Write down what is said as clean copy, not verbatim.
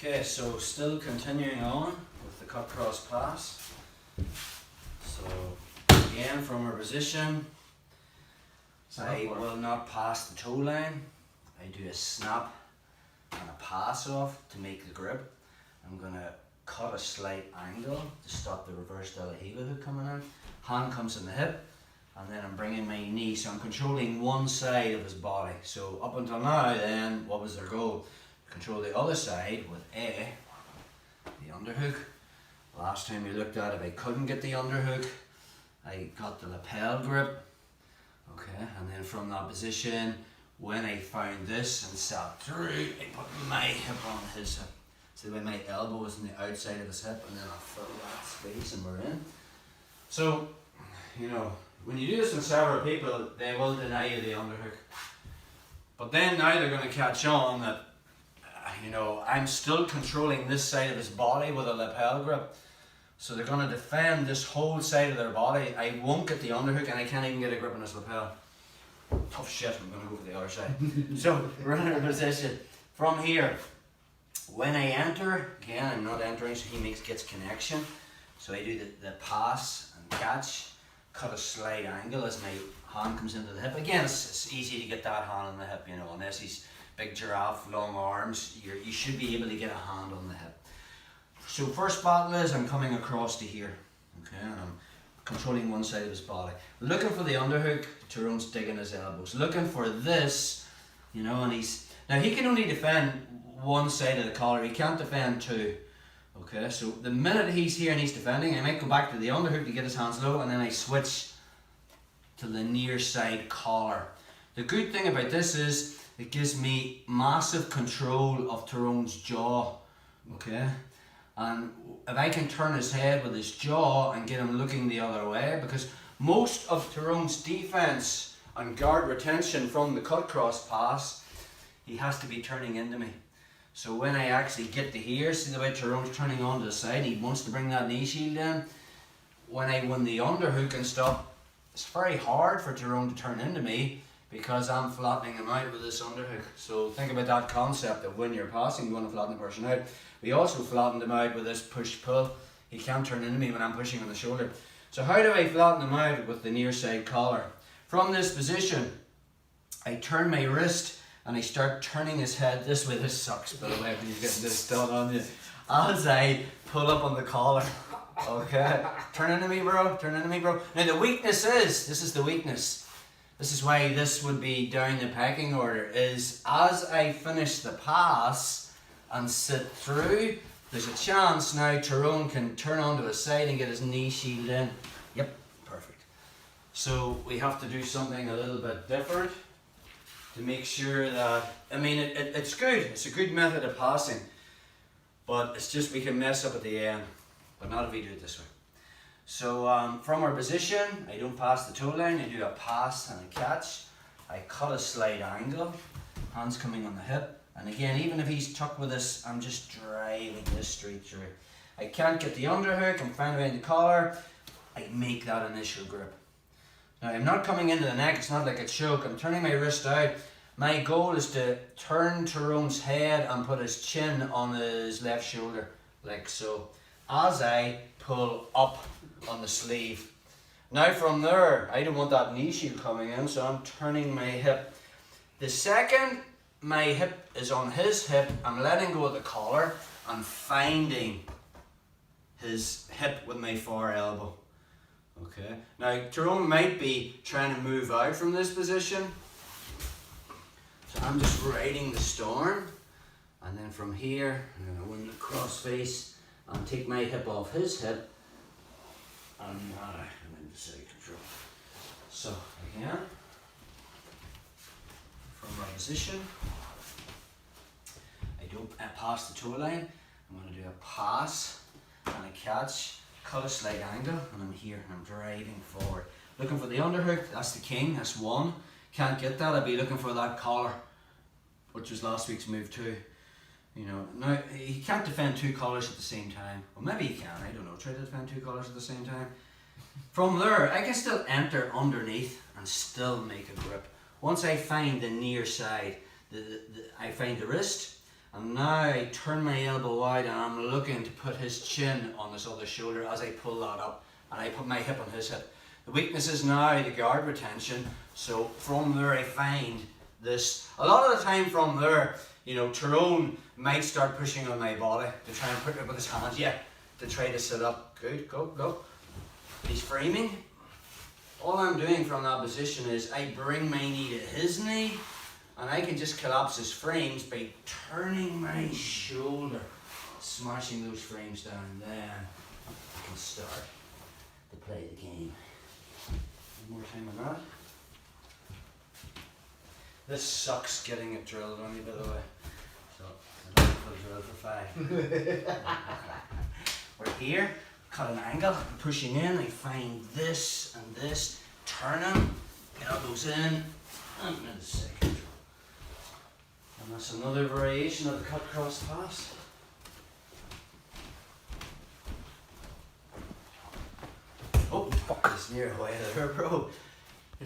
Okay, so still continuing on with the cut cross pass. So again, from our position, I will not pass the toe line. I do a snap and a pass off to make the grip. I'm going to cut a slight angle to stop the reverse de la Riva hook coming in. Hand comes in the hip, and then I'm bringing my knee, so I'm controlling one side of his body. So up until now then, what was their goal? Control the other side with the underhook. Last time we looked at it, I couldn't get the underhook. I got the lapel grip. Okay, and then from that position, when I found this and sat through, I put my hip on his hip. So the way my elbow was on the outside of his hip, and then I fill that space and we're in. So, you know, when you do this with several people, they will deny you the underhook. But then now they're going to catch on that, you know, I'm still controlling this side of his body with a lapel grip. So they're going to defend this whole side of their body. I won't get the underhook, and I can't even get a grip on his lapel. Tough shit, I'm going to go for the other side. So we're in a position. From here, when I enter, again, I'm not entering, so he gets connection. So I do the pass and catch, cut a slight angle as my hand comes into the hip. Again, it's easy to get that hand on the hip, you know, unless he's big giraffe, long arms, you should be able to get a hand on the hip. So first battle is I'm coming across to here, okay, and I'm controlling one side of his body. Looking for the underhook, Tyrone's digging his elbows. Looking for this, you know, and now he can only defend one side of the collar, he can't defend two. Okay, so the minute he's here and he's defending, I might go back to the underhook to get his hands low, and then I switch to the near side collar. The good thing about this is it gives me massive control of Tyrone's jaw, okay? And if I can turn his head with his jaw and get him looking the other way, because most of Tyrone's defense and guard retention from the cut cross pass, he has to be turning into me. So when I actually get to here, see the way Tyrone's turning onto the side, he wants to bring that knee shield in. When I win the underhook and stuff, it's very hard for Tyrone to turn into me because I'm flattening him out with this underhook. So think about that concept of when you're passing, you want to flatten the person out. We also flattened him out with this push-pull. He can't turn into me when I'm pushing on the shoulder. So how do I flatten him out with the near side collar? From this position, I turn my wrist and I start turning his head this way. This sucks, by the way, when you're getting this done on you. As I pull up on the collar. Okay, turn into me, bro. Turn into me, bro. Now the weakness is, this is the weakness. This is why this would be down the pecking order, is as I finish the pass and sit through, there's a chance now Tyrone can turn onto his side and get his knee shield in. Yep, perfect. So we have to do something a little bit different to make sure that, I mean, it's good. It's a good method of passing, but it's just we can mess up at the end, but not if we do it this way. So from our position, I don't pass the toe line, I do a pass and a catch. I cut a slight angle, hands coming on the hip, and again, even if he's tucked with this, I'm just driving this straight through. I can't get the underhook, I'm finding behind the collar, I make that initial grip. Now I'm not coming into the neck, it's not like a choke, I'm turning my wrist out. My goal is to turn Tyrone's head and put his chin on his left shoulder, like so, as I pull up on the sleeve. Now from there, I don't want that knee shield coming in, so I'm turning my hip. The second my hip is on his hip, I'm letting go of the collar and finding his hip with my far elbow. Okay, now Tyrone might be trying to move out from this position, so I'm just riding the storm, and then from here I'm going to win the cross face and take my hip off his hip, and I'm in the side control. So again, from our position, I don't pass the toe line, I'm going to do a pass and a catch, cut a slight angle, and I'm here and I'm driving forward. Looking for the underhook, that's the king, that's one. Can't get that, I'd be looking for that collar, which was last week's move too. You know, now he can't defend two collars at the same time. Well, maybe he can, I don't know, try to defend two collars at the same time. From there, I can still enter underneath and still make a grip. Once I find the near side, I find the wrist, And now I turn my elbow out and I'm looking to put his chin on this other shoulder as I pull that up. And I put my hip on his hip. The weakness is now the guard retention. So from there I find this. A lot of the time from there, you know, Tyrone might start pushing on my body to try and put it with his hands. Yeah, to try to sit up. Good, go, go. He's framing. All I'm doing from that position is I bring my knee to his knee, and I can just collapse his frames by turning my shoulder, smashing those frames down, and then I can start to play the game. One more time on that. This sucks getting it drilled on you, by the way. So I don't have to drill for 5. We're here, cut an angle, I'm pushing in, I find this and this, turn him, elbows in, and in a second. And that's another variation of the cut cross pass. Oh, fuck, it's near away there, bro.